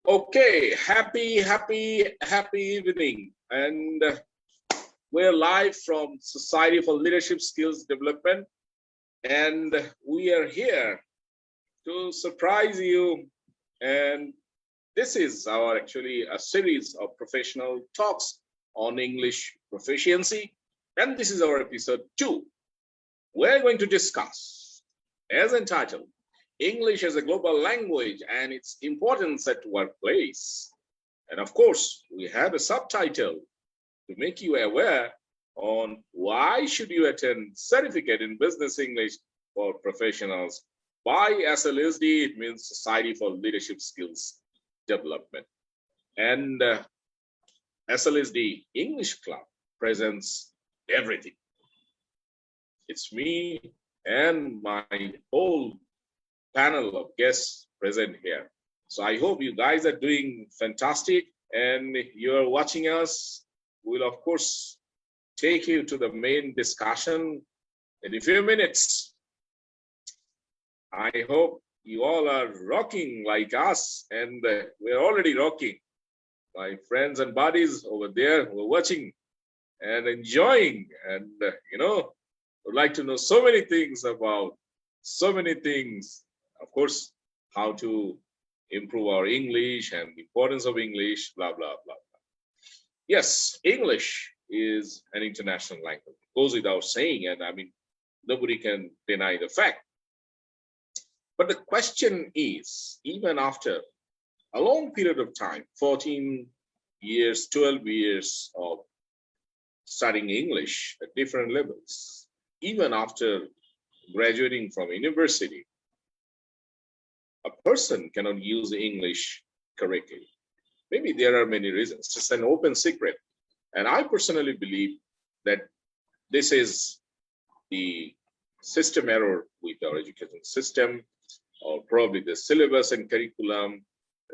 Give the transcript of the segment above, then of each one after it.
Okay, happy evening. And we're live from Society for Leadership Skills Development. And we are here to surprise you. And this is actually a series of professional talks on English proficiency. And this is our episode 2. We're going to discuss, as entitled, English as a global language and its importance at workplace. And of course, we have a subtitle to make you aware on why should you attend certificate in business English for professionals by SLSD. It means Society for Leadership Skills Development. And SLSD English Club presents everything. It's me and my whole panel of guests present here. So I hope you guys are doing fantastic and you're watching us. We'll of course take you to the main discussion in a few minutes. I hope you all are rocking like us, and we're already rocking. My friends and buddies over there who are watching and enjoying, and would like to know so many things about so many things. Of course, how to improve our English and the importance of English, blah, blah, blah, blah. Yes, English is an international language. It goes without saying, and I mean, nobody can deny the fact. But the question is, even after a long period of time, 14 years, 12 years of studying English at different levels, even after graduating from university, a person cannot use English correctly. Maybe there are many reasons. It's an open secret. And I personally believe that this is the system error with our education system, or probably the syllabus and curriculum,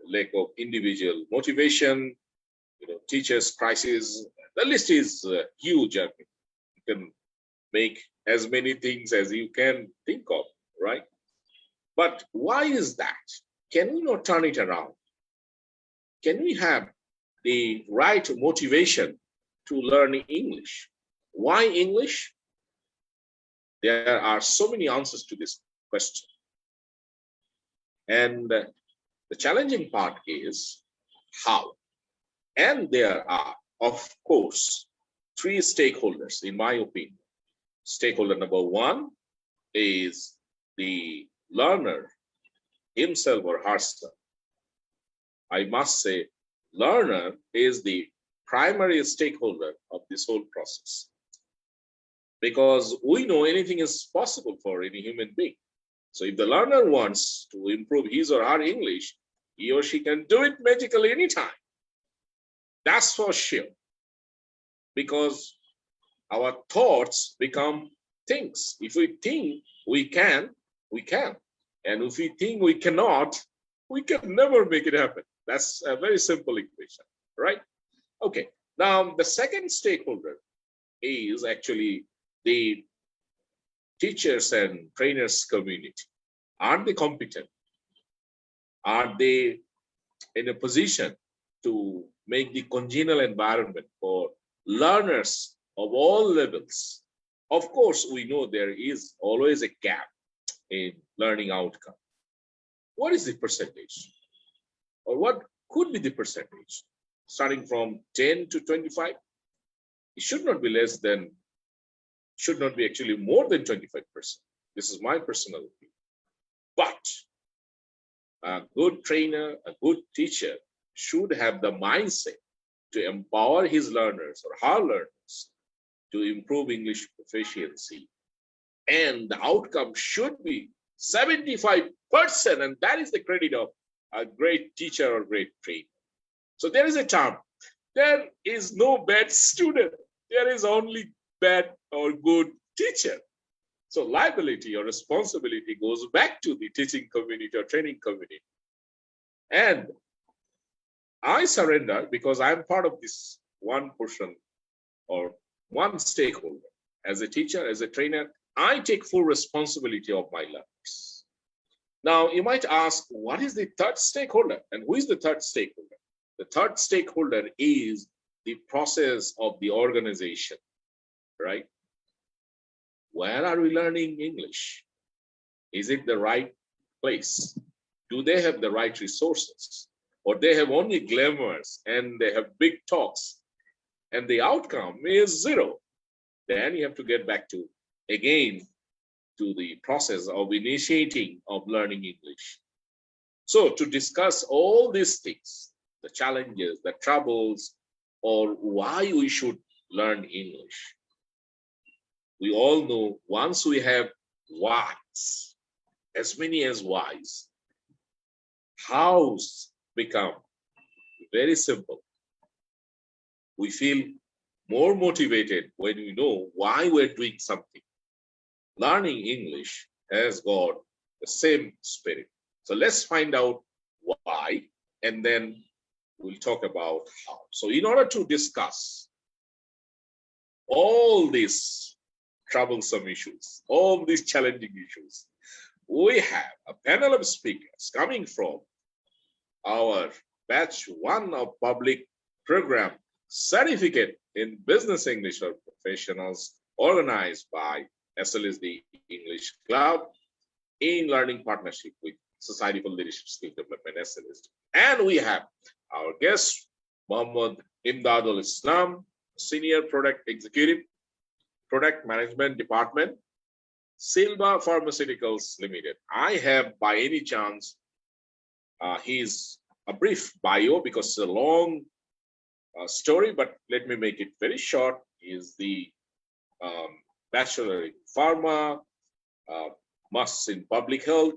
lack of individual motivation, teachers' crisis. The list is huge. I mean, you can make as many things as you can think of, right? But why is that? Can we not turn it around? Can we have the right motivation to learn English? Why English? There are so many answers to this question. And the challenging part is how. And there are, of course, 3 stakeholders, in my opinion. Stakeholder number 1 is the learner himself or herself. I must say, learner is the primary stakeholder of this whole process, because we know anything is possible for any human being. So if the learner wants to improve his or her English, he or she can do it magically anytime. That's for sure, because our thoughts become things. If we think we can, we can. And if we think we cannot, we can never make it happen. That's a very simple equation, right? Okay, now the second stakeholder is actually the teachers and trainers community. Are they competent? Are they in a position to make the congenial environment for learners of all levels? Of course, we know there is always a gap in learning outcome. What is the percentage? Or what could be the percentage? Starting from 10 to 25? It should not be less than, should not be actually more than 25%. This is my personal opinion. But a good trainer, a good teacher should have the mindset to empower his learners or her learners to improve English proficiency. And the outcome should be 75%, and that is the credit of a great teacher or great trainer. So there is a term. There is no bad student. There is only bad or good teacher. So liability or responsibility goes back to the teaching community or training community. And I surrender because I'm part of this one portion or one stakeholder. As a teacher, as a trainer, I take full responsibility of my learners. Now, you might ask, what is the third stakeholder? And who is the third stakeholder? The third stakeholder is the process of the organization, right? Where are we learning English? Is it the right place? Do they have the right resources? Or they have only glamours and they have big talks and the outcome is zero? Then you have to get back to, again, to the process of initiating of learning English. So to discuss all these things, the challenges, the troubles, or why we should learn English, we all know once we have whys, as many as whys, hows become very simple. We feel more motivated when we know why we're doing something. Learning English has got the same spirit. So let's find out why, and then we'll talk about how. So in order to discuss all these troublesome issues, all these challenging issues, we have a panel of speakers coming from our batch 1 of public program certificate in business English for professionals, organized by SLSD English Club in learning partnership with Society for Leadership Skill Development, SLSD. And we have our guest, Mohammad Imdadul Islam, Senior Product Executive, Product Management Department, Silva Pharmaceuticals Limited. I have, by any chance, his a brief bio because it's a long story, but let me make it very short. He is the Bachelor in Pharma, Master's in Public Health,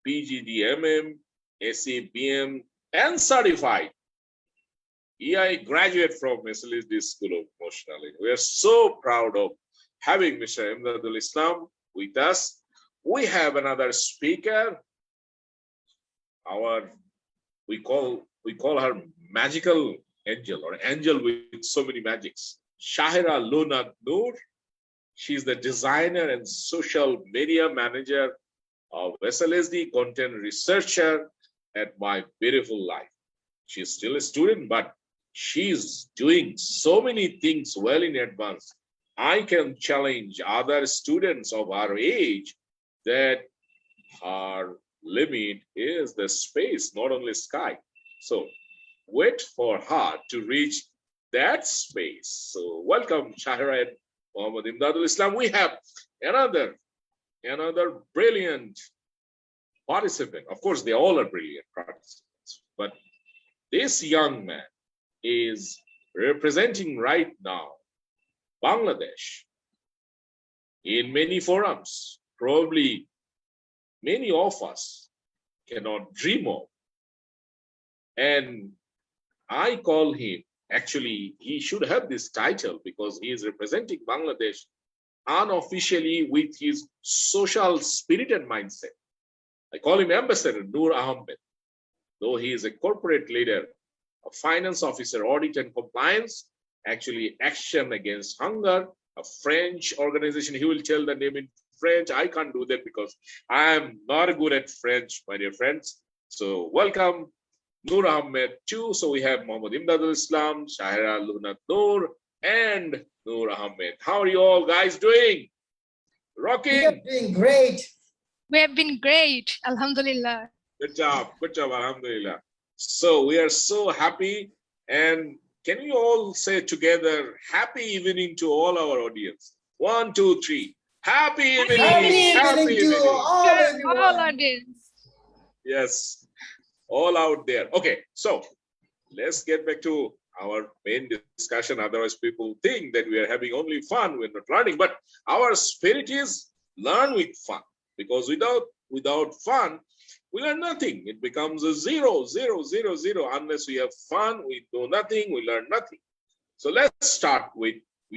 PGDMM, SABM, and certified EI graduate from SLSD School of Emotional. We are so proud of having Mr. Imdadul Islam with us. We have another speaker. We call her magical angel, or angel with so many magics, Shahira Lunat Noor. She's the designer and social media manager of SLSD, content researcher at My Beautiful Life. She's still a student, but she's doing so many things well in advance. I can challenge other students of our age that her limit is the space, not only sky. So wait for her to reach that space. So welcome, Shahira and Mohammad Imdadul Islam. We have another brilliant participant. Of course, they all are brilliant participants, but this young man is representing right now Bangladesh in many forums, probably many of us cannot dream of. And I call him, actually, he should have this title because he is representing Bangladesh unofficially with his social spirit and mindset. I call him Ambassador Noor Ahmed, though he is a corporate leader, a finance officer, audit and compliance, actually Action Against Hunger, a French organization. He will tell the name in French. I can't do that because I am not good at French, my dear friends. So welcome, Noor Ahmed too. So we have Mohammad Imdadul Islam, Shahira Lunat Noor, and Noor Ahmed. How are you all guys doing? Rocking? We are doing great. We have been great. Alhamdulillah. Good job. Good job. Alhamdulillah. So we are so happy. And can you all say together, happy evening to all our audience? 1, 2, 3. Happy evening. Happy evening to all everyone. All audience. Yes, all out there. Okay, so let's get back to our main discussion. Otherwise, people think that we are having only fun. We're not learning. But our spirit is learn with fun. Because without fun, we learn nothing. It becomes a 0, 0, 0, 0. Unless we have fun, we do nothing, we learn nothing. So let's start with,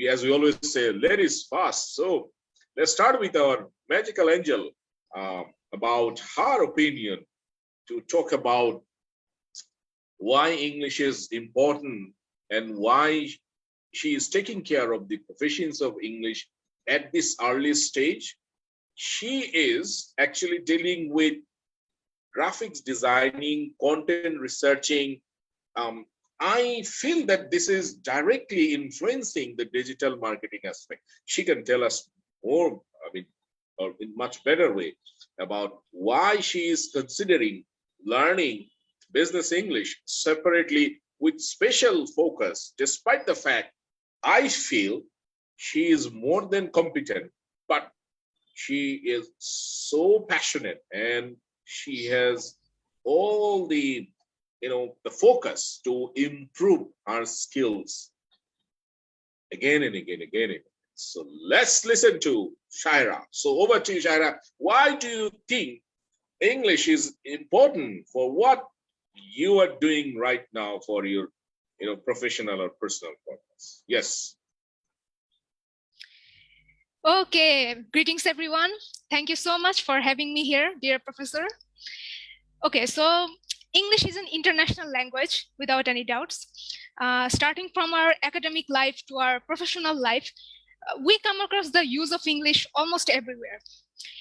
as we always say, ladies first. So let's start with our magical angel about her opinion to talk about why English is important and why she is taking care of the proficiency of English at this early stage. she is actually dealing with graphics designing, content researching. I feel that this is directly influencing the digital marketing aspect. She can tell us more, I mean, or in much better way about why she is considering learning business English separately with special focus, despite the fact I feel she is more than competent, but she is so passionate and she has all the the focus to improve her skills again and again and again. So let's listen to Shaira. So over to you, Shaira. Why do you think English is important for what you are doing right now for your professional or personal purpose? Yes. Okay, greetings everyone. Thank you so much for having me here, dear professor. Okay, so English is an international language without any doubts. Starting from our academic life to our professional life, we come across the use of English almost everywhere.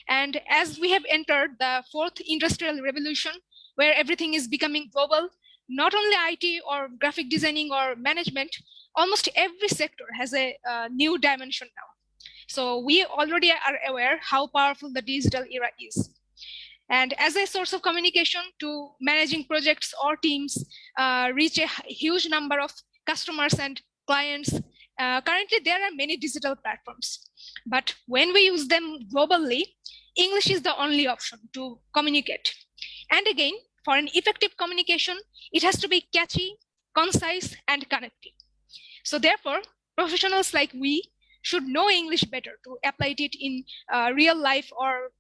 And as we have entered the fourth industrial revolution, where everything is becoming global, not only IT or graphic designing or management, almost every sector has a new dimension now. So we already are aware how powerful the digital era is. And as a source of communication to managing projects or teams, reach a huge number of customers and clients. Currently, there are many digital platforms, but when we use them globally, English is the only option to communicate. And again, for an effective communication, it has to be catchy, concise, and connected. So therefore, professionals like we should know English better to apply it in real life or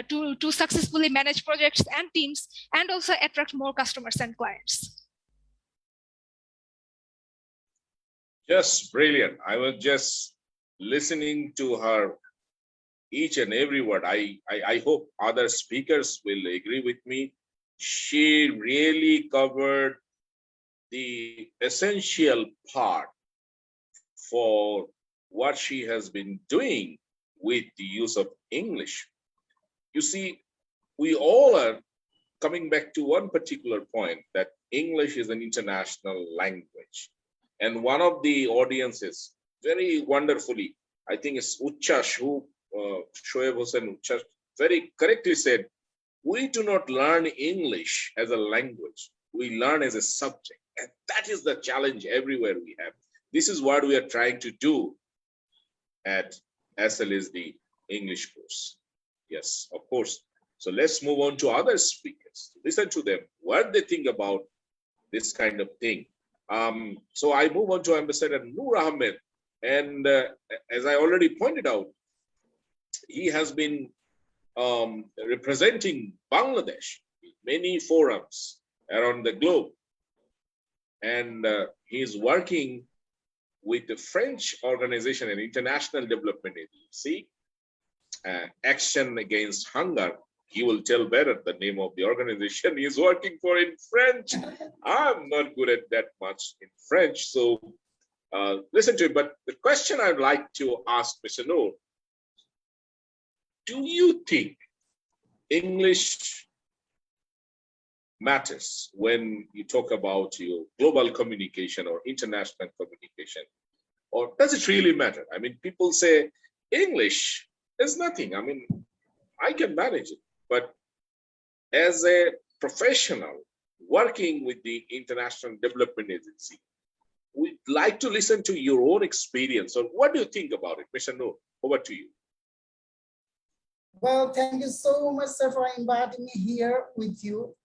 to successfully manage projects and teams, and also attract more customers and clients. Just brilliant. I was just listening to her each and every word. I hope other speakers will agree with me. She really covered the essential part for what she has been doing with the use of English. You see, we all are coming back to one particular point, that English is an international language. And one of the audiences very wonderfully, I think it's Uchchash, who Shoaib Hossain Uchchash very correctly said, we do not learn English as a language, we learn as a subject. And that is the challenge everywhere we have. This is what we are trying to do at SLSD English course. Yes, of course. So let's move on to other speakers. Listen to them, what they think about this kind of thing. So I move on to Ambassador Noor Ahmed. And as I already pointed out, he has been representing Bangladesh in many forums around the globe. And he is working with the French organization and International Development Agency, Action Against Hunger. He will tell better the name of the organization he is working for in French. I'm not good at that much in French, so listen to it. But the question I'd like to ask Mr. Noor, do you think English matters when you talk about your global communication or international communication? Or does it really matter? I mean, people say English is nothing. I mean, I can manage it. But as a professional working with the International Development Agency, we'd like to listen to your own experience. Or what do you think about it? Mr. Noor, over to you. Well, thank you so much, sir, for inviting me here with you.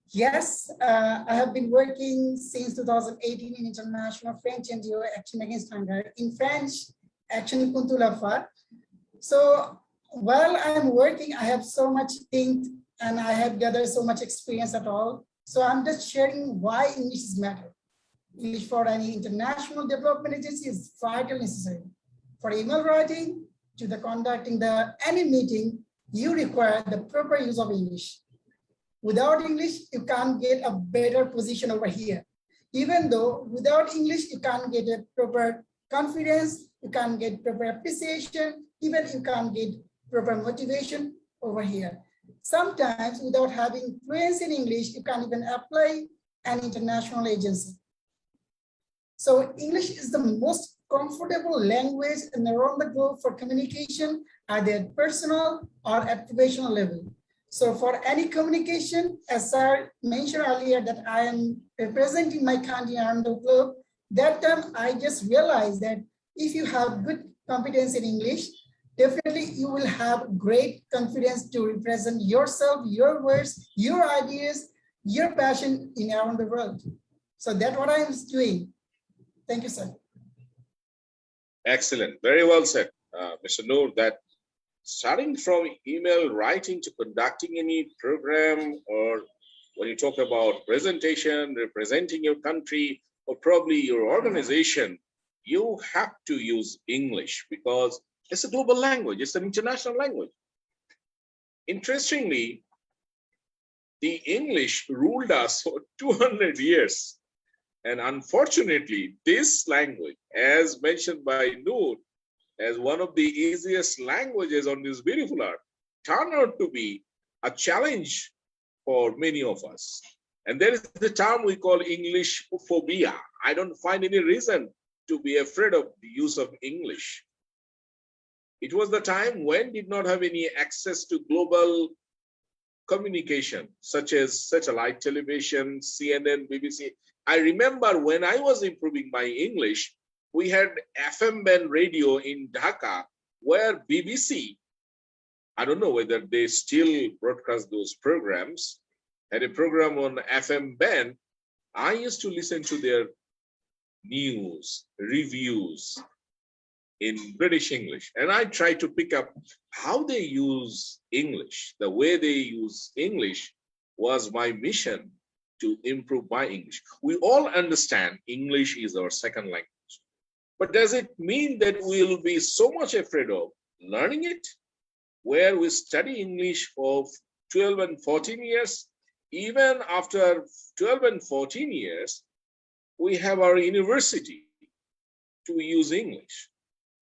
Yes, I have been working since 2018 in International French NGO Action Against Hunger. In French, Action contre la faim. So while I'm working, I have so much think and I have gathered so much experience at all. So I'm just sharing why English is matter. English for any international development agency is vital necessary. For email writing to the conducting any meeting, you require the proper use of English. Without English, you can't get a better position over here. Even though without English, you can't get a proper confidence, you can't get proper appreciation, even you can't get proper motivation over here. Sometimes without having fluency in English, you can't even apply an international agency. So English is the most comfortable language around the globe for communication, either at personal or at professional level. So for any communication, as I mentioned earlier that I am representing my country around the globe, that time I just realized that if you have good competence in English, definitely you will have great confidence to represent yourself, your words, your ideas, your passion in around the world. So that's what I'm doing. Thank you, sir. Excellent. Very well said, Mr. Noor, that starting from email writing to conducting any program, or when you talk about presentation, representing your country, or probably your organization, you have to use English because it's a global language. It's an international language. Interestingly, the English ruled us for 200 years. And unfortunately, this language, as mentioned by Noor, as one of the easiest languages on this beautiful earth, turned out to be a challenge for many of us. And there is the term we call English phobia. I don't find any reason to be afraid of the use of English. It was the time when did not have any access to global communication, such as satellite television, CNN, BBC. I remember when I was improving my English, we had FM band radio in Dhaka, where BBC, I don't know whether they still broadcast those programs, had a program on FM band. I used to listen to their news, reviews in British English. And I tried to pick up how they use English. The way they use English was my mission to improve my English. We all understand English is our second language. But does it mean that we'll be so much afraid of learning it? Where we study English for 12 and 14 years, even after 12 and 14 years, we have our university to use English.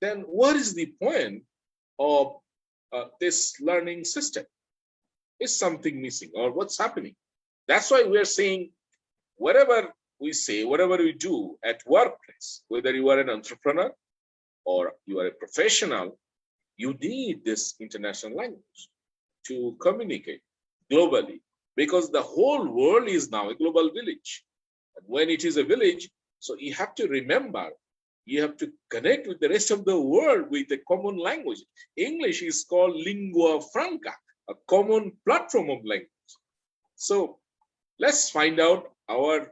Then what is the point of this learning system? Is something missing, or what's happening? That's why we're saying whatever we say, whatever we do at workplace, whether you are an entrepreneur or you are a professional, you need this international language to communicate globally, because the whole world is now a global village. And when it is a village, so you have to remember, you have to connect with the rest of the world with a common language. English is called lingua franca, a common platform of language. So let's find out. Our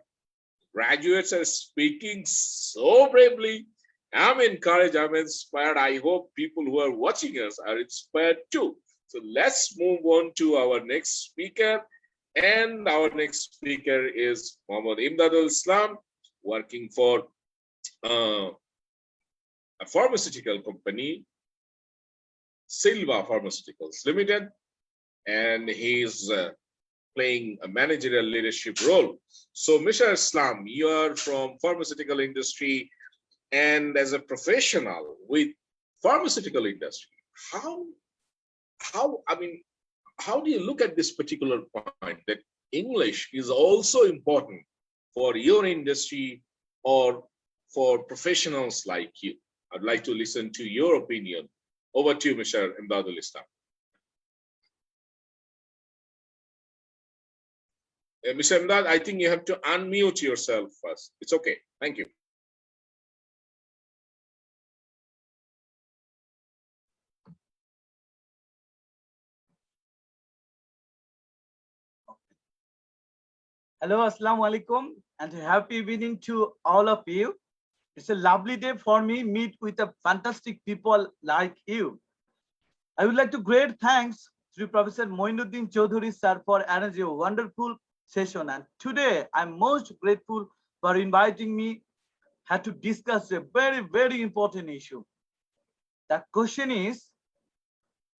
graduates are speaking so bravely. I'm encouraged, I'm inspired. I hope people who are watching us are inspired too. So let's move on to our next speaker. And our next speaker is Muhammad Imdadul Islam, working for a pharmaceutical company, Silva Pharmaceuticals Limited, and he's playing a managerial leadership role. So, Mr. Islam, you are from pharmaceutical industry, and as a professional with pharmaceutical industry, how do you look at this particular point that English is also important for your industry or for professionals like you? I'd like to listen to your opinion. Over to you, Mr. Imdadul Islam. Mr. Imdad, I think you have to unmute yourself first. It's okay. Thank you. Hello, Assalamu alaikum, and happy evening to all of you. It's a lovely day for me meet with a fantastic people like you. I would like to great thanks to Professor Moinuddin Chowdhury sir for arranging a wonderful session. And today I'm most grateful for inviting me here to discuss a very, very important issue. The question is,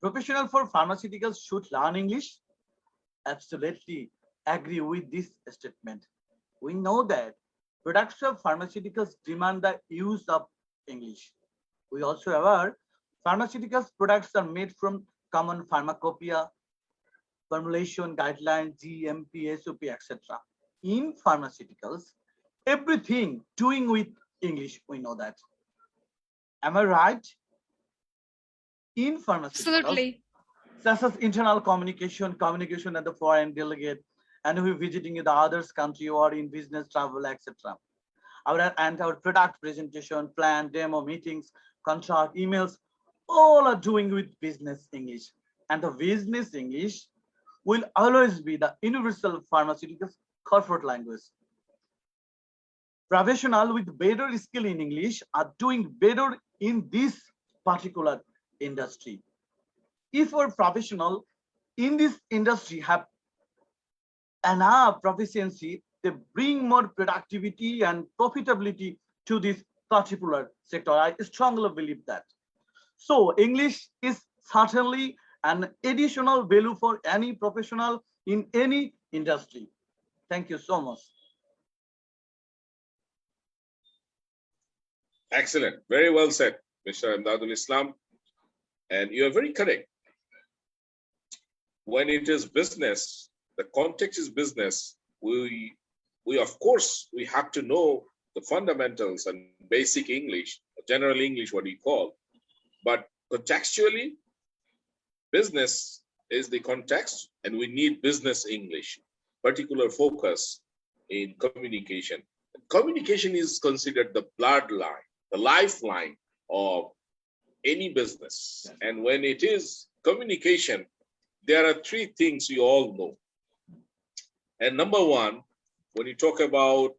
professional for pharmaceuticals should learn English? Absolutely agree with this statement. We know that products of pharmaceuticals demand the use of English. We also aware pharmaceuticals products are made from common pharmacopoeia, formulation, guidelines, GMP, SOP, etc. In pharmaceuticals, everything doing with English, we know that. Am I right? In pharmaceuticals, Absolutely. such as internal communication, communication at the foreign delegate, and who visiting the others country or in business travel, etc. Our product presentation, plan, demo, meetings, contract, emails, all are doing with business English. And the business English will always be the universal pharmaceuticals corporate language. Professionals with better skill in English are doing better in this particular industry. If our professional in this industry have enough proficiency, they bring more productivity and profitability to this particular sector. I strongly believe that. So English is certainly an additional value for any professional in any industry. Thank you so much. Excellent. Very well said, Mr. Imdadul Islam. And you are very correct. When it is business, the context is business, we of course, we have to know the fundamentals and basic English, general English, what we call. But contextually, business is the context, and we need business English, particular focus in communication. Communication is considered the bloodline, the lifeline of any business. And when it is communication, there are three things you all know. And number one, when you talk about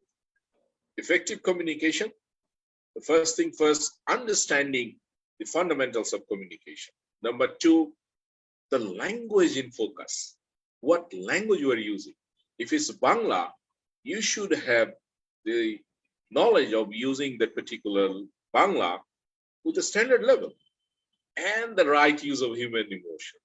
effective communication, the first thing first, understanding the fundamentals of communication. Number two, the language in focus. What language you are using. If it's Bangla, you should have the knowledge of using that particular Bangla with a standard level and the right use of human emotion.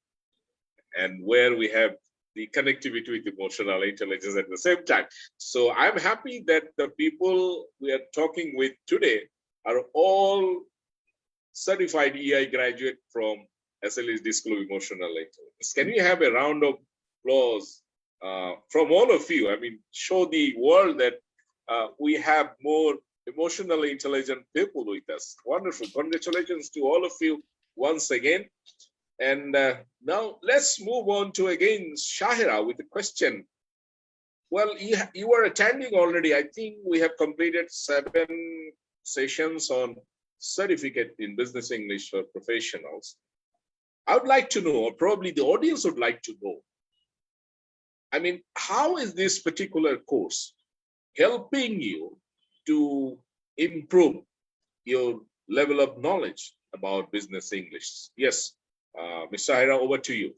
And where we have the connectivity with emotional intelligence at the same time. So I'm happy that the people we are talking with today are all certified EI graduate from SLSD School of Emotional Intelligence. Can we have a round of applause from all of you? I mean, show the world that we have more emotionally intelligent people with us. Wonderful. Congratulations to all of you once again. And now let's move on to again Shahira with a question. Well, you are attending already. I think we have completed 7 sessions on certificate in business English for professionals. I would like to know, or probably the audience would like to know, I mean, how is this particular course helping you to improve your level of knowledge about business English? Yes, Ms. Sahira, over to you.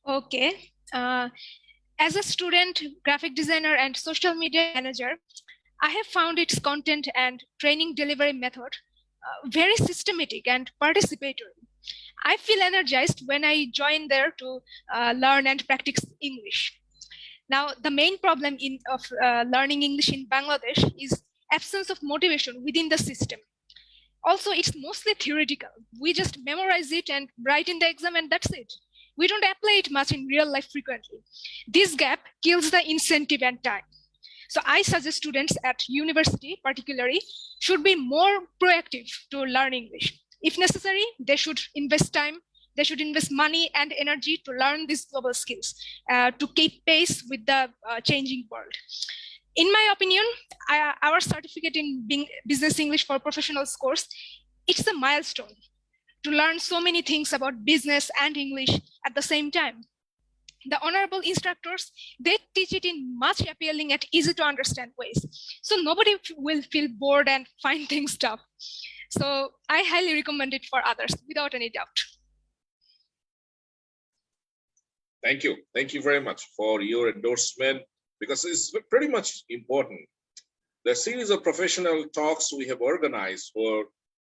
Okay. As a student, graphic designer, and social media manager, I have found its content and training delivery method very systematic and participatory. I feel energized when I join there to learn and practice English. Now, the main problem of learning English in Bangladesh is absence of motivation within the system. Also, it's mostly theoretical. We just memorize it and write in the exam and that's it. We don't apply it much in real life frequently. This gap kills the incentive and time. So I suggest students at university particularly should be more proactive to learn English. If necessary, they should invest time, they should invest money and energy to learn these global skills to keep pace with the changing world. In my opinion, our certificate in business English for professionals course, it's a milestone to learn so many things about business and English at the same time. The honorable instructors, they teach it in much appealing and easy to understand ways. So nobody will feel bored and find things tough. So I highly recommend it for others without any doubt. Thank you. Thank you very much for your endorsement, because it's pretty much important. The series of professional talks we have organized for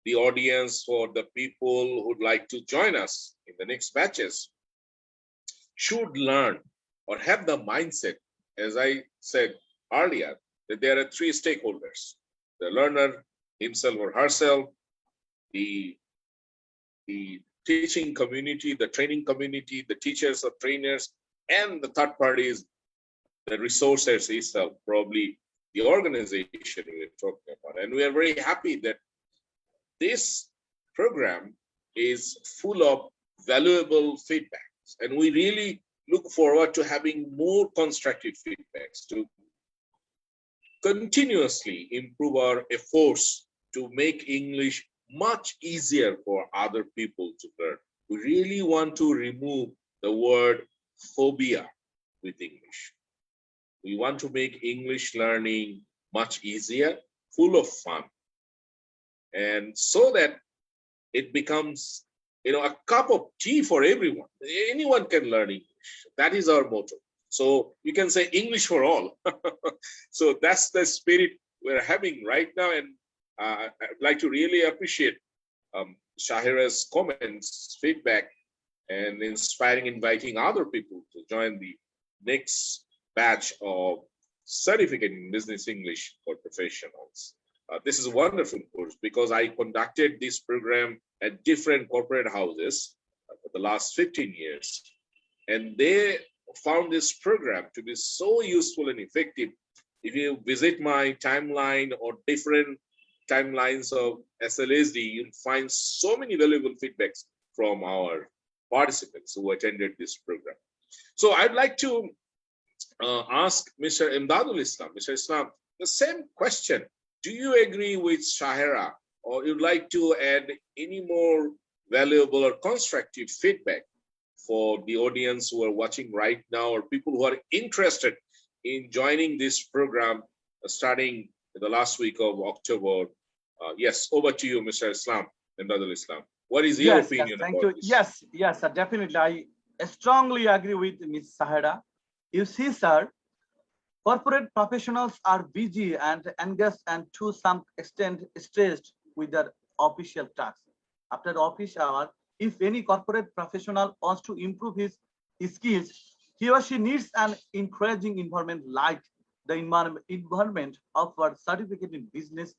the audience, for the people who'd like to join us in the next batches, should learn or have the mindset, as I said earlier, that there are 3 stakeholders: the learner himself or herself, the teaching community, the training community, the teachers or trainers, and the third parties, the resources itself, probably the organization we're talking about. And we are very happy that this program is full of valuable feedbacks. And we really look forward to having more constructive feedbacks to continuously improve our efforts to make English much easier for other people to learn. We really want to remove the word phobia with English. We want to make English learning much easier, full of fun, and so that it becomes, a cup of tea for everyone. Anyone can learn English. That is our motto. So you can say English for all. So that's the spirit we're having right now. And I'd like to really appreciate Shahira's comments, feedback, and inviting other people to join the next batch of certificate in business English for professionals. This is a wonderful course because I conducted this program at different corporate houses for the last 15 years. And they found this program to be so useful and effective. If you visit my timeline or different timelines of SLSD, you'll find so many valuable feedbacks from our participants who attended this program. So I'd like to ask Mr. Imdadul Islam. Mr. Islam, the same question. Do you agree with Shahira, or you'd like to add any more valuable or constructive feedback for the audience who are watching right now, or people who are interested in joining this program starting the last week of October? Yes, over to you, Mr. Islam, Imdadul Islam. What is your opinion thank about you. this? Yes, definitely. I strongly agree with Ms. Shahira. You see, sir, corporate professionals are busy and engaged and to some extent stressed with their official tasks. After office hour, if any corporate professional wants to improve his skills, he or she needs an encouraging environment like the environment of our certificate in business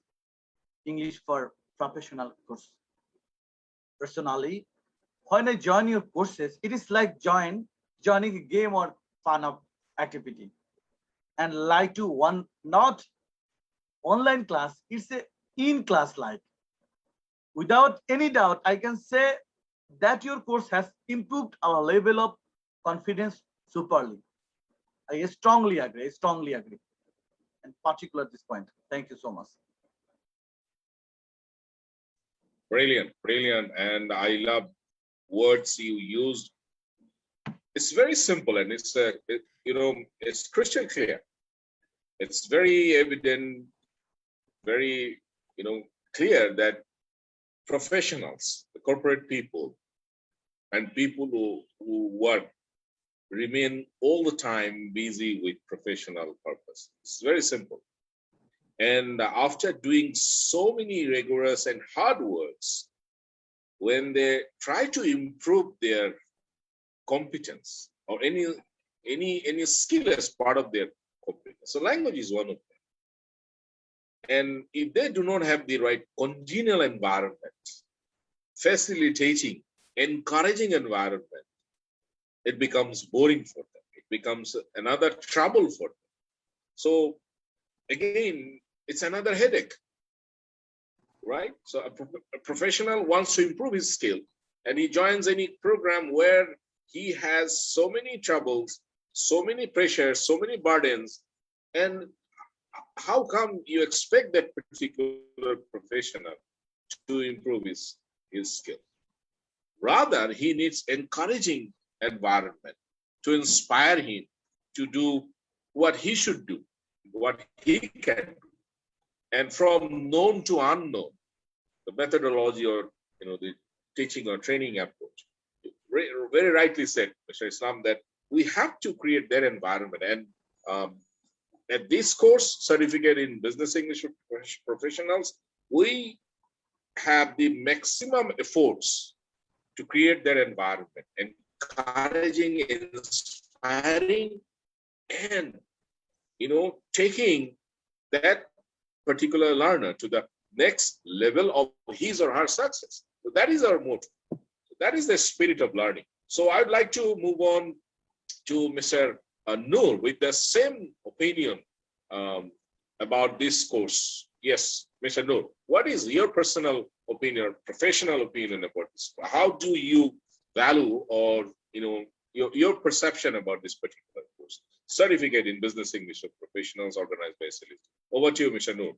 English for professional course. Personally, when I join your courses, it is like joining a game or fun of activity. And like to one not online class, it's a in-class like. Without any doubt, I can say that your course has improved our level of confidence superly. I strongly agree, and particular at this point. Thank you so much. Brilliant, brilliant. And I love words you used. It's very simple, and it's it's crystal clear. It's very evident, very clear that professionals, the corporate people, and people who work remain all the time busy with professional purpose. It's very simple. And after doing so many rigorous and hard works, when they try to improve their competence or any skill as part of their competence, so language is one of them. And if they do not have the right congenial environment, facilitating, encouraging environment, it becomes boring for them. It becomes another trouble for them. So again, it's another headache, right? So a professional wants to improve his skill and he joins any program where he has so many troubles, so many pressures, so many burdens. And how come you expect that particular professional to improve his skill? Rather, he needs encouraging environment to inspire him to do what he should do, what he can do. And from known to unknown, the methodology or the teaching or training approach. Very rightly said, Mr. Islam, that we have to create that environment. And at this course, Certificate in Business English Professionals, we have the maximum efforts to create that environment, encouraging, inspiring, and taking that particular learner to the next level of his or her success. So that is our motto. that is the spirit of learning. So I'd like to move on to Mr. Noor with the same opinion about this course. Yes, Mr. Noor, what is your personal opinion, professional opinion about this? How do you value, or your perception about this particular course? Certificate in Business English for Professionals, organized by SLE. Over to you, Mr. Noor.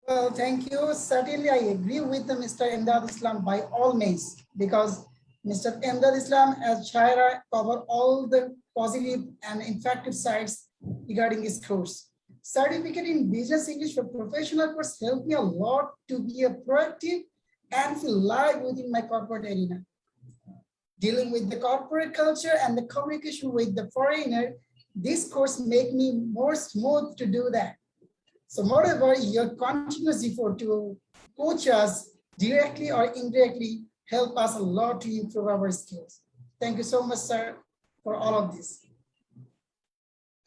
Well, thank you. Certainly, I agree with Mr. Imdad Islam by all means, because Mr. Imdad Islam as Shaira cover all the positive and effective sides regarding this course. Certificate in Business English for Professional course helped me a lot to be a proactive and feel live within my corporate arena. Dealing with the corporate culture and the communication with the foreigner, this course make me more smooth to do that. So moreover, your continuous effort to coach us directly or indirectly help us a lot to improve our skills. Thank you so much, sir, for all of this.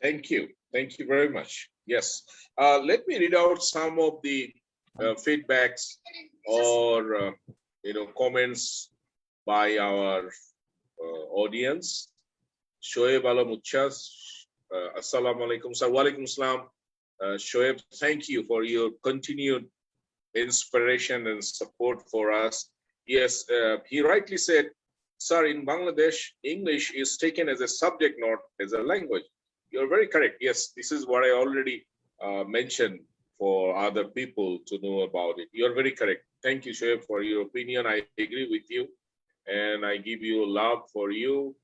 Thank you. Thank you very much. Yes. Let me read out some of the feedbacks or comments by our audience. Shoaib Alamuchas, Assalamu alaikum, sir. Walaikum salam. Shoaib, thank you for your continued inspiration and support for us. Yes, he rightly said, sir, in Bangladesh, English is taken as a subject, not as a language. You're very correct. Yes, this is what I already mentioned for other people to know about it. You're very correct. Thank you, Shoaib, for your opinion. I agree with you, and I give you love for you.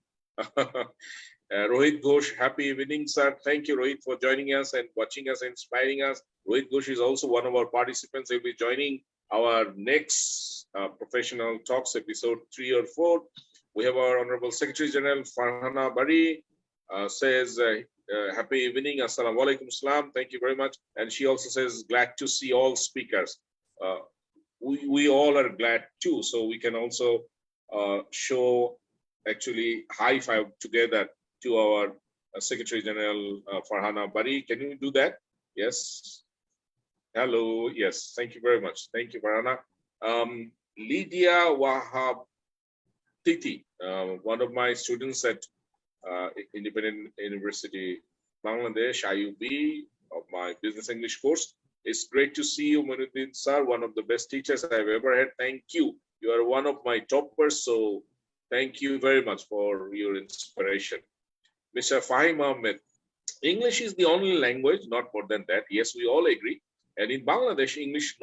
Rohit Ghosh, happy evening, sir. Thank you, Rohit, for joining us and watching us and inspiring us. Rohit Ghosh is also one of our participants. He'll be joining our next professional talks, episode 3 or 4. We have our Honorable Secretary General Farhana Bari says, happy evening, assalamu alaikum salam. Thank you very much. And she also says, glad to see all speakers. We all are glad too. So we can also show actually high five together to our Secretary General Farhana Bari. Can you do that? Yes. Hello. Yes. Thank you very much. Thank you, Farhana. Lydia Wahab Titi, one of my students at Independent University Bangladesh, IUB, of my Business English course. It's great to see you, Moinuddin sir, one of the best teachers I've ever had. Thank you. You are one of my toppers, so thank you very much for your inspiration. Mr. Fahim Ahmed, English is the only language, not more than that. Yes, we all agree. And in Bangladesh, English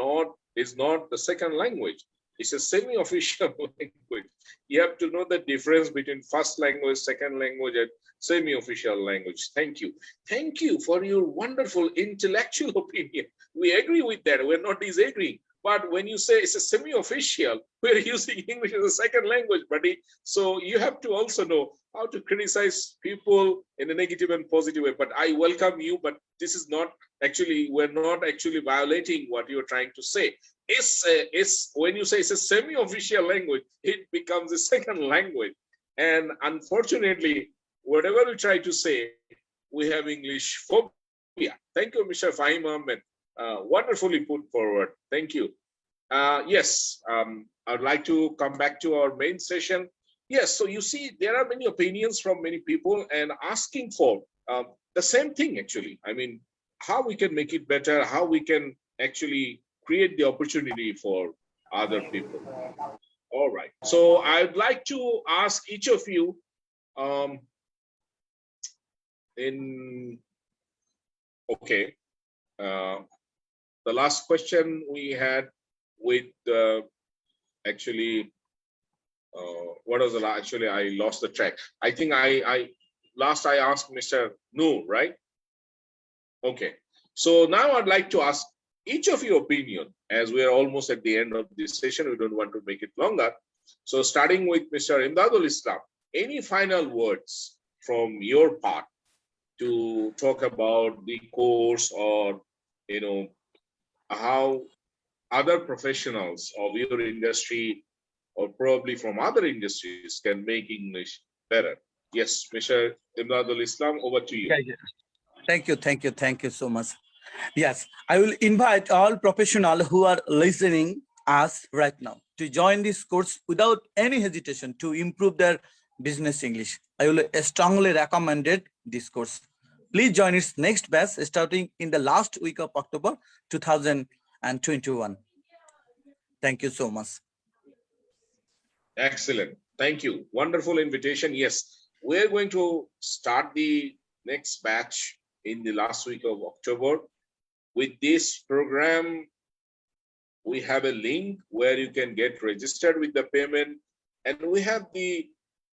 is not the second language. It's a semi-official language. You have to know the difference between first language, second language, and semi-official language. Thank you. Thank you for your wonderful intellectual opinion. We agree with that. We're not disagreeing. But when you say it's a semi-official, we're using English as a second language, buddy. So you have to also know how to criticize people in a negative and positive way. But I welcome you, but this is not actually, we're not actually violating what you're trying to say. It's when you say it's a semi-official language, it becomes a second language. And unfortunately, whatever we try to say, we have English phobia. Thank you, Mr. Fahim Ahmed. Wonderfully put forward. Thank you. Yes, I'd like to come back to our main session. Yes, so you see, there are many opinions from many people and asking for the same thing, actually. I mean, how we can make it better, how we can actually create the opportunity for other people. All right. So I'd like to ask each of you the last question we had with what was the last? Actually, I lost the track. I think I asked Mr. Noor, right? Okay. So now I'd like to ask each of your opinion, as we are almost at the end of this session. We don't want to make it longer. So starting with Mr. Imdadul Islam, any final words from your part to talk about the course, or how other professionals of your industry or probably from other industries can make English better? Yes, Mr. Imdadul Islam, over to you. Thank you so much. Yes, I will invite all professionals who are listening us right now to join this course without any hesitation to improve their business English. I will strongly recommend this course. Please join its next batch starting in the last week of October 2021. Thank you so much. Excellent. Thank you. Wonderful invitation. Yes, we're going to start the next batch in the last week of October. With this program, we have a link where you can get registered with the payment, and we have the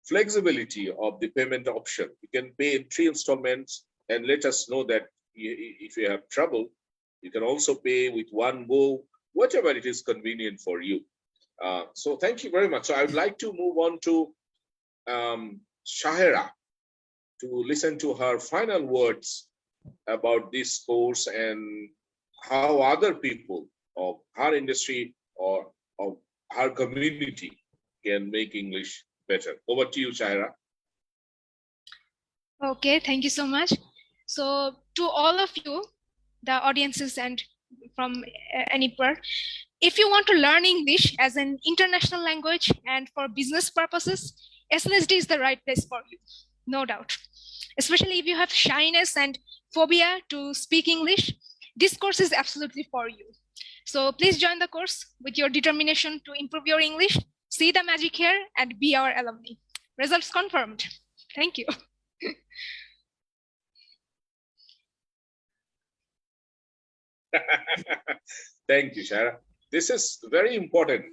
flexibility of the payment option. You can pay in 3 installments and let us know that if you have trouble, you can also pay with one go, whatever it is convenient for you. So thank you very much. So I would like to move on to Shahira to listen to her final words about this course and how other people of her industry or of her community can make English better. Over to you, Shahira. Okay, thank you so much. So to all of you, the audiences and from anywhere, if you want to learn English as an international language and for business purposes, SLSD is the right place for you, no doubt. Especially if you have shyness and phobia to speak English, this course is absolutely for you. So please join the course with your determination to improve your English, see the magic here, and be our alumni. Results confirmed. Thank you. Thank you, Shahira. This is very important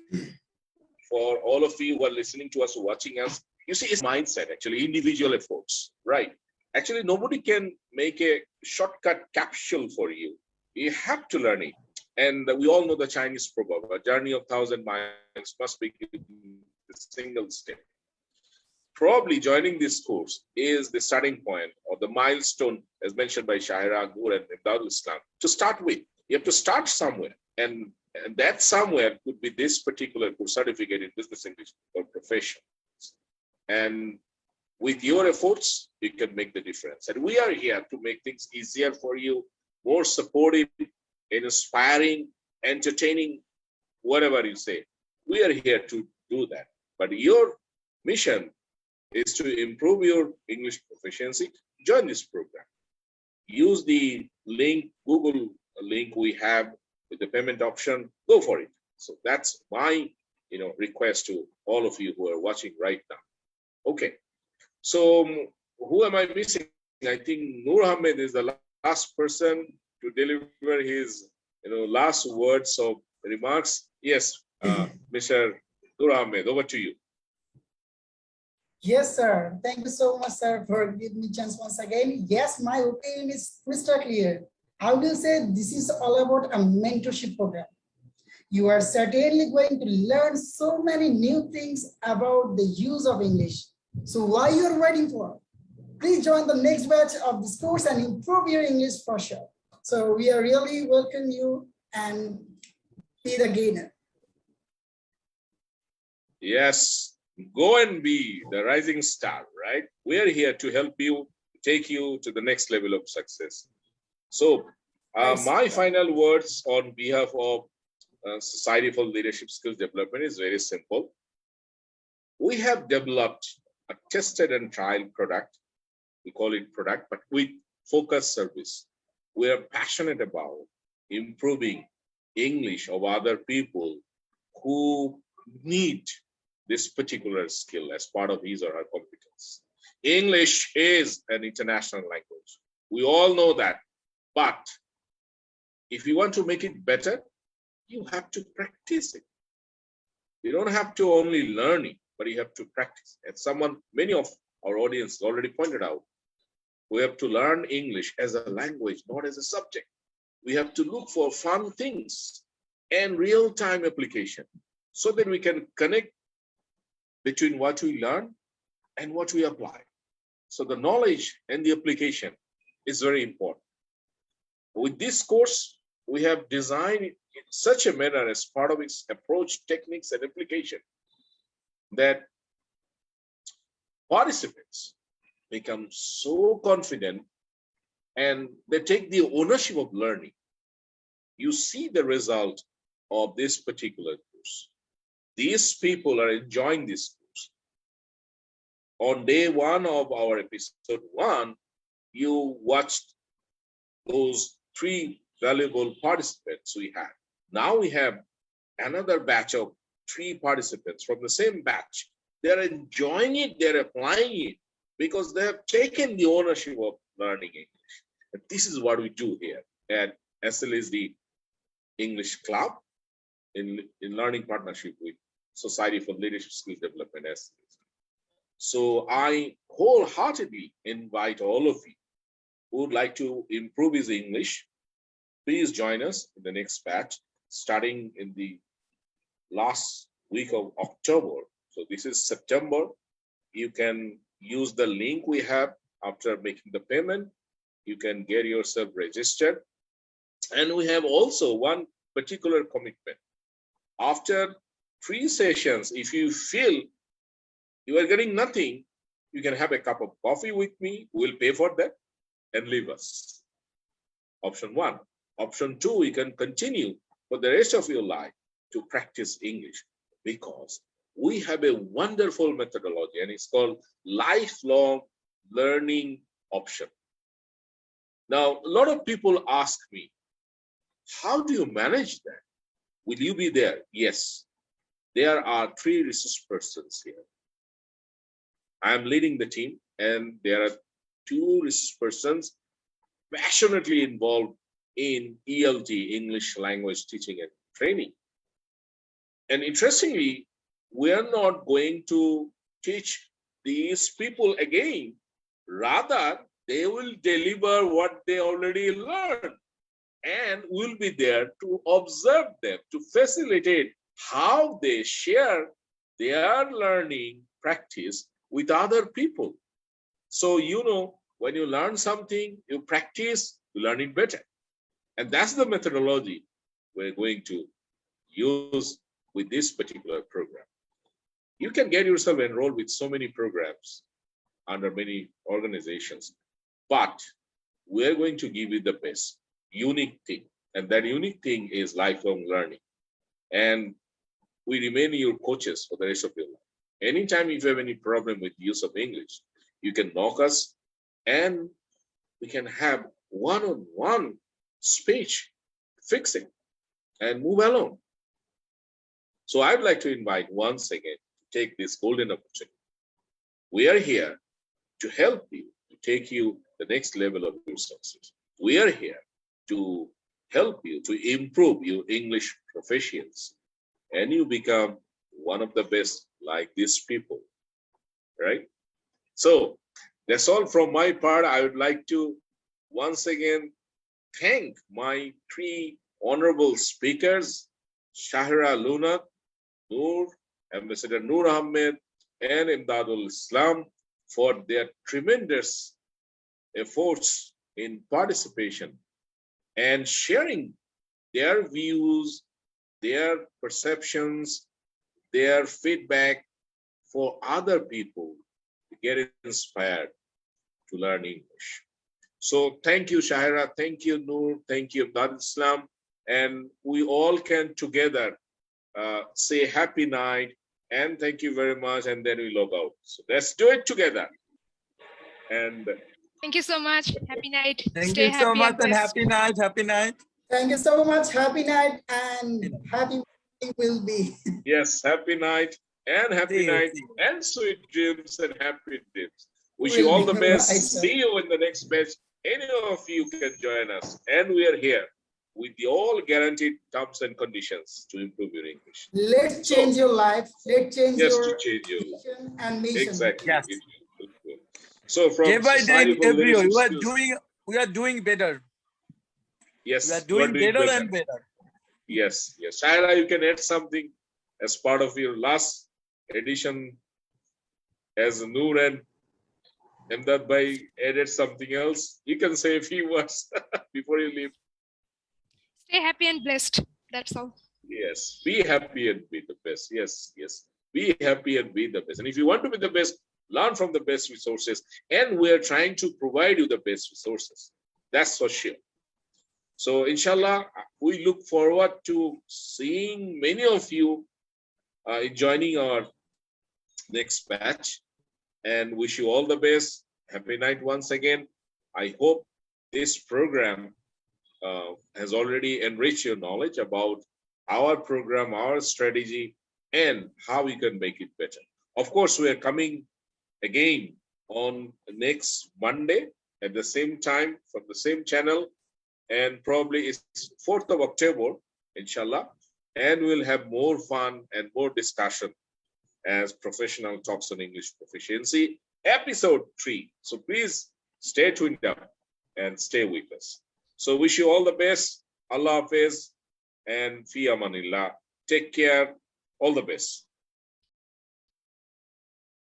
for all of you who are listening to us, watching us. You see, it's mindset, actually, individual efforts, right? Actually, nobody can make a shortcut capsule for you. You have to learn it. And we all know the Chinese proverb, a journey of 1,000 miles must begin with a single step. Probably joining this course is the starting point or the milestone, as mentioned by Shahira, Gur, and Imdadul Islam, to start with. You have to start somewhere. And that somewhere could be this particular course certificate in business English or profession. And with your efforts, you can make the difference. And we are here to make things easier for you, more supportive, inspiring, entertaining, whatever you say. We are here to do that. But your mission is to improve your English proficiency. Join this program. Use the link, Google link we have with the payment option. Go for it. So that's my request to all of you who are watching right now. Okay. So who am I missing? I think Noor Ahmed is the last person to deliver his last words of remarks. Yes, Mr. Noor Ahmed, over to you. Yes, sir. Thank you so much, sir, for giving me a chance once again. Yes, my opinion is crystal clear. I will say this is all about a mentorship program. You are certainly going to learn so many new things about the use of English. So what you are waiting for? Please join the next batch of this course and improve your English for sure. So we are really welcome you and be the gainer. Yes, go and be the rising star, right? We are here to help you, take you to the next level of success. So my final words on behalf of Society for Leadership Skills Development is very simple. We have developed a tested and trial product. We call it product, but with focused service. We are passionate about improving English of other people who need this particular skill as part of his or her competence. English is an international language. We all know that. But if you want to make it better, you have to practice it. You don't have to only learn it, but you have to practice. As many of our audience already pointed out, we have to learn English as a language, not as a subject. We have to look for fun things and real-time application so that we can connect between what we learn and what we apply. So the knowledge and the application is very important. With this course, we have designed it in such a manner as part of its approach, techniques, and application that participants become so confident and they take the ownership of learning. You see the result of this particular course. These people are enjoying this course. On day one of our episode 1, you watched those 3 valuable participants we had. Now we have another batch of 3 participants from the same batch. They're enjoying it, they're applying it because they have taken the ownership of learning English. And this is what we do here at SLSD English Club in learning partnership with Society for Leadership Skills Development. So I wholeheartedly invite all of you who would like to improve his English, please join us in the next batch, starting in the last week of October. So this is September. You can use the link we have after making the payment. You can get yourself registered. And we have also one particular commitment. After 3 sessions, if you feel you are getting nothing, you can have a cup of coffee with me. We'll pay for that and leave us. Option 1. Option 2, you can continue for the rest of your life to practice English because we have a wonderful methodology and it's called lifelong learning option. Now, a lot of people ask me, how do you manage that? Will you be there? Yes. There are 3 resource persons here. I am leading the team and there are 2 resource persons passionately involved in ELT, English Language Teaching and Training. And interestingly, we are not going to teach these people again. Rather, they will deliver what they already learned. And we'll be there to observe them, to facilitate how they share their learning practice with other people. So, you know, when you learn something, you practice, you learn it better. And that's the methodology we're going to use with this particular program. You can get yourself enrolled with so many programs under many organizations, but we're going to give you the best, unique thing. And that unique thing is lifelong learning. And we remain your coaches for the rest of your life. Anytime if you have any problem with use of English, you can knock us and we can have one-on-one speech fixing and move along. So I'd like to invite once again to take this golden opportunity. We are here to help you, to take you the next level of your success. We are here to help you to improve your English proficiency and you become one of the best like these people, right? So that's all from my part. I would like to once again thank my 3 honorable speakers, Shahira Lunat, Noor, Ambassador Noor Ahmed, and Imdadul Islam for their tremendous efforts in participation and sharing their views, their perceptions, their feedback for other people to get inspired to learn English. So thank you, Shahira. Thank you, Noor. Thank you, Imdadul Islam. And we all can together say happy night and thank you very much. And then we log out. So let's do it together. And Thank you so much. Happy night. Thank Stay you so happy much and and blessed. happy night. Happy night. Thank you so much. Happy night and happy will be. yes, happy night and happy See you, night see you. and sweet dreams and happy dreams. Wish you all the best. Right, sir. See you in the next batch. Any of you can join us. And we are here with the all guaranteed terms and conditions to improve your English. Let's change your life. Let's change Yes, your to change your life. vision and mission. Exactly. Yes. So from Day by day, Society for everyone, Leadership Skills, we are doing better. yes, We are you doing better and better. Yes, yes. Shaira, you can add something as part of your last edition as Noor and Imdad Bhai added something else. You can say a few words before you leave. Stay happy and blessed. That's all. Yes, be happy and be the best. Yes, yes. Be happy and be the best. And if you want to be the best, learn from the best resources. And we are trying to provide you the best resources. That's for sure. So inshallah, we look forward to seeing many of you joining our next batch, and wish you all the best. Happy night once again. I hope this program has already enriched your knowledge about our program, our strategy, and how we can make it better. Of course, we are coming again on next Monday at the same time from the same channel, and probably it's 4th of October, inshallah, and we'll have more fun and more discussion as professional talks on English proficiency, episode 3. So please stay tuned up and stay with us. So wish you all the best. Allah Hafiz and Fi Amanillah. Take care. All the best.